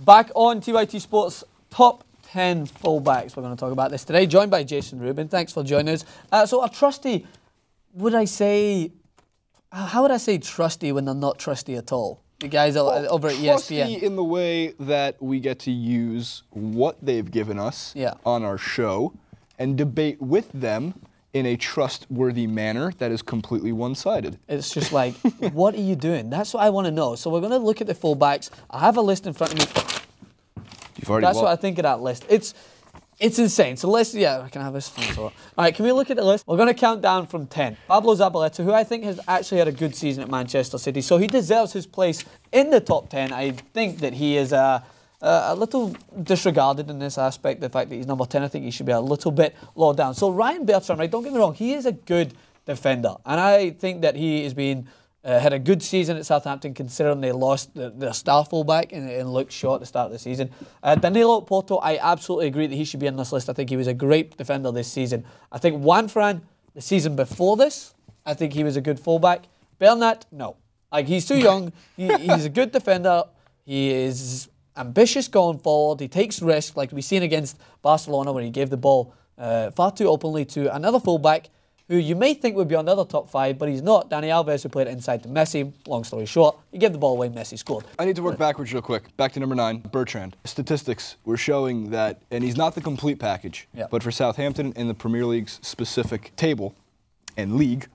Back on TYTSports top 10 fullbacks. We're going to talk about this today. Joined by Jason Rubin. Thanks for joining us. So a trusty, would I say, how would I say trusty when they're not trusty at all? The guys over at ESPN. Trusty in the way that we get to use what they've given us on our show and debate with them in a trustworthy manner that is completely one-sided. It's just like, what are you doing? That's what I want to know. So we're going to look at the fullbacks. I have a list in front of me. That's what I think of that list. It's insane. So let's, I can have this. All right, can we look at the list? We're going to count down from 10. Pablo Zabaleta, who I think has actually had a good season at Manchester City, so he deserves his place in the top 10. I think that he is a little disregarded in this aspect, the fact that he's number 10. I think he should be a little bit lower down. So Ryan Bertrand, right, don't get me wrong, he is a good defender. And I think that he has been had a good season at Southampton, considering they lost their star fullback and Luke Shaw at the start of the season. Danilo Porto, I absolutely agree that he should be on this list. I think he was a great defender this season. I think Juan Fran, the season before this, I think he was a good fullback. Bernat, no. Like, he's too young. He's a good defender. He is ambitious going forward. He takes risks, like we've seen against Barcelona, where he gave the ball far too openly to another fullback who you may think would be on the other top 5, but he's not. Dani Alves, who played it inside to Messi. Long story short, he gave the ball away, Messi scored. I need to work backwards real quick. Back to number 9, Bertrand. Statistics were showing that, and he's not the complete package, but for Southampton in the Premier League's specific table and league,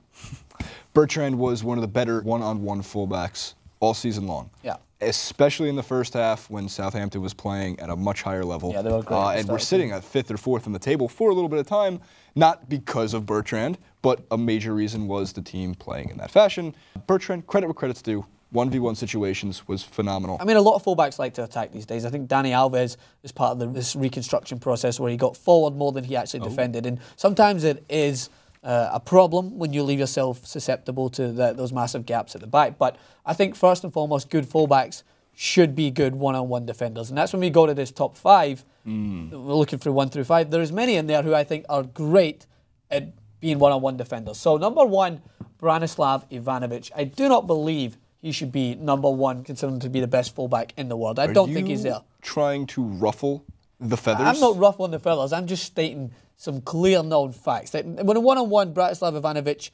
Bertrand was one of the better one-on-one fullbacks all season long. Yeah. Especially in the first half when Southampton was playing at a much higher level. Yeah, they were great. And we're sitting at 5th or 4th on the table for a little bit of time, not because of Bertrand, but a major reason was the team playing in that fashion. Bertrand, credit where credit's due, 1v1 situations was phenomenal. I mean, a lot of fullbacks like to attack these days. I think Dani Alves is part of this reconstruction process where he got forward more than he actually defended. And sometimes it is a problem when you leave yourself susceptible to those massive gaps at the back. But I think first and foremost, good fullbacks should be good one-on-one defenders. And that's when we go to this top 5. We're looking through 1 through 5. There's many in there who I think are great at being one-on-one defenders. So number 1, Branislav Ivanovic. I do not believe he should be number 1, considered to be the best fullback in the world. I don't think he's there. Trying to ruffle the feathers? I'm not ruffling the feathers. I'm just stating some clear known facts. That when a one-on-one, Branislav Ivanovic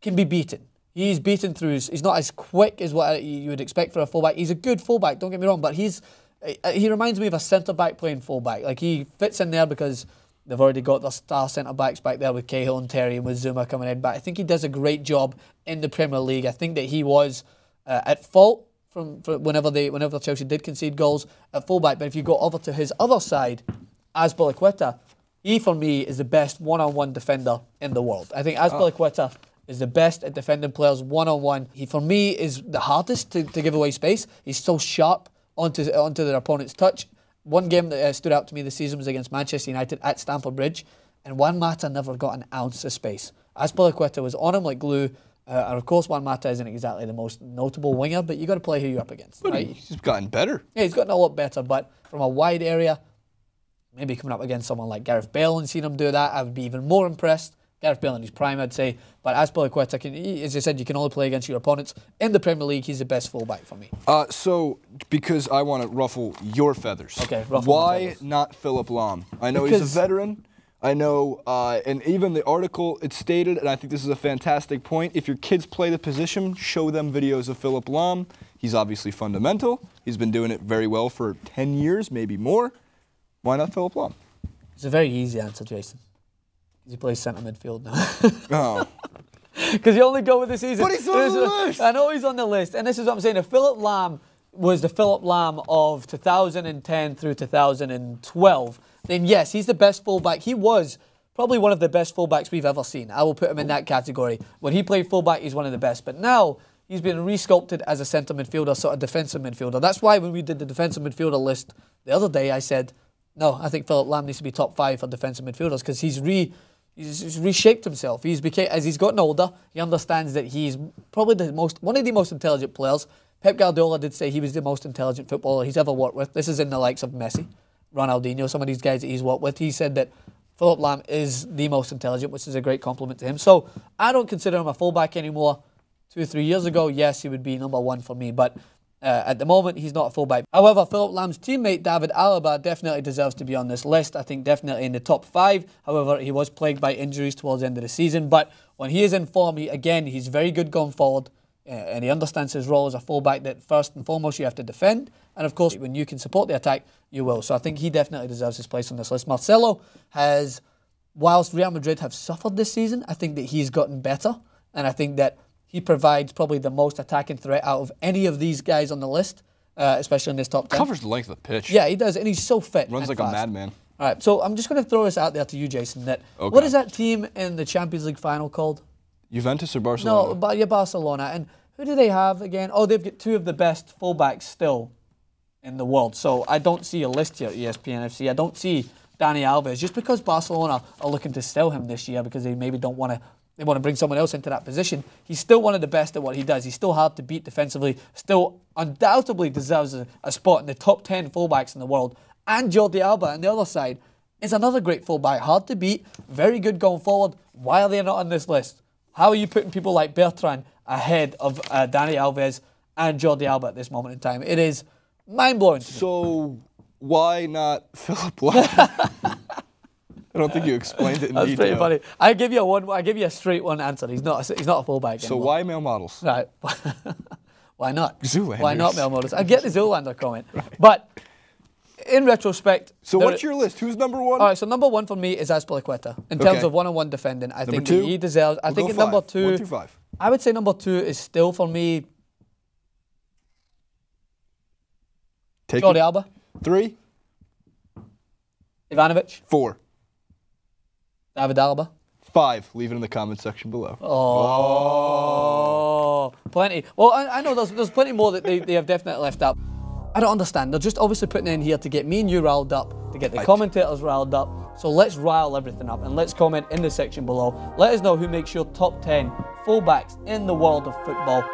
can be beaten. He's beaten through. He's not as quick as what you would expect for a fullback. He's a good fullback, don't get me wrong, but he reminds me of a centre-back playing fullback. Like, he fits in there because they've already got their star centre-backs back there with Cahill and Terry and with Zuma coming in. But I think he does a great job in the Premier League. I think that he was at fault from whenever Chelsea did concede goals at fullback. But if you go over to his other side, Azpilicueta, he, for me, is the best one-on-one defender in the world. I think Azpilicueta is the best at defending players one-on-one. He, for me, is the hardest to give away space. He's so sharp onto their opponent's touch. One game that stood out to me this season was against Manchester United at Stamford Bridge, and Juan Mata never got an ounce of space. Azpilicueta was on him like glue. And of course, Juan Mata isn't exactly the most notable winger, but you got to play who you're up against. But right? He's gotten better. Yeah, he's gotten a lot better, but from a wide area, maybe coming up against someone like Gareth Bale and seeing him do that, I would be even more impressed. Gareth Bale in his prime, I'd say. But Azpilicueta, as I said, you can only play against your opponents. In the Premier League, he's the best fullback for me. So, because I want to ruffle your feathers. Okay, ruffle Why feathers. not Philipp Lahm? I know he's a veteran. I know, and even the article, it stated, and I think this is a fantastic point, if your kids play the position, show them videos of Philipp Lahm. He's obviously fundamental. He's been doing it very well for 10 years, maybe more. Why not Philipp Lahm? It's a very easy answer, Jason. He plays centre midfield now. Oh. Because you only go with the season. But he's on the list. I know he's on the list. And this is what I'm saying. If Philipp Lahm was the Philipp Lahm of 2010 through 2012, then yes, he's the best fullback. He was probably one of the best fullbacks we've ever seen. I will put him in that category. When he played fullback, he's one of the best. But now he's been resculpted as a centre midfielder, sort of defensive midfielder. That's why when we did the defensive midfielder list the other day, I said, no, I think Philipp Lahm needs to be top 5 for defensive midfielders because he's reshaped himself. As he's gotten older, he understands that he's probably one of the most intelligent players. Pep Guardiola did say he was the most intelligent footballer he's ever worked with. This is in the likes of Messi, Ronaldinho, some of these guys that he's worked with. He said that Philipp Lahm is the most intelligent, which is a great compliment to him. So I don't consider him a fullback anymore. 2 or 3 years ago, yes, he would be number 1 for me. But At the moment, he's not a fullback. However, Philipp Lahm's teammate David Alba definitely deserves to be on this list. I think definitely in the top 5. However, he was plagued by injuries towards the end of the season. But when he is in form, he's very good going forward. And he understands his role as a fullback, that first and foremost you have to defend. And of course, when you can support the attack, you will. So I think he definitely deserves his place on this list. Marcelo has, whilst Real Madrid have suffered this season, I think that he's gotten better. And I think that he provides probably the most attacking threat out of any of these guys on the list, especially in this top 10. Covers the length of the pitch. Yeah, he does, and he's so fit. Runs like fast. a madman. All right, so I'm just going to throw this out there to you, Jason. What is that team in the Champions League final called? Juventus or Barcelona? No, but yeah, Barcelona. And who do they have again? Oh, they've got 2 of the best fullbacks still in the world. So I don't see a list here at ESPN FC. I don't see Dani Alves, just because Barcelona are looking to sell him this year because they maybe don't want to. They want to bring someone else into that position. He's still one of the best at what he does. He's still hard to beat defensively. Still undoubtedly deserves a spot in the top 10 fullbacks in the world. And Jordi Alba on the other side is another great fullback. Hard to beat. Very good going forward. Why are they not on this list? How are you putting people like Bertrand ahead of Dani Alves and Jordi Alba at this moment in time? It is mind-blowing. So why not Philipp Lahm? I don't think you explained it in detail. That's pretty funny. I give you a straight one answer. He's not a fullback. So why male models? Right. Why not? Zoolanders. Why not male models? I get the Zoolander comment, right. But in retrospect. So what's your list? Who's number 1? All right. So number 1 for me is Azpilicueta in terms of one-on-one defending. I think that he deserves. I think at number 2. 1 through 5. I would say number 2 is still for me. Jordi Alba. 3. Ivanovic. 4. David Alba. 5. Leave it in the comment section below. Oh. Plenty. Well, I know there's plenty more that they have definitely left out. I don't understand. They're just obviously putting it in here to get me and you riled up, to get the commentators riled up. So let's rile everything up and let's comment in the section below. Let us know who makes your top 10 fullbacks in the world of football.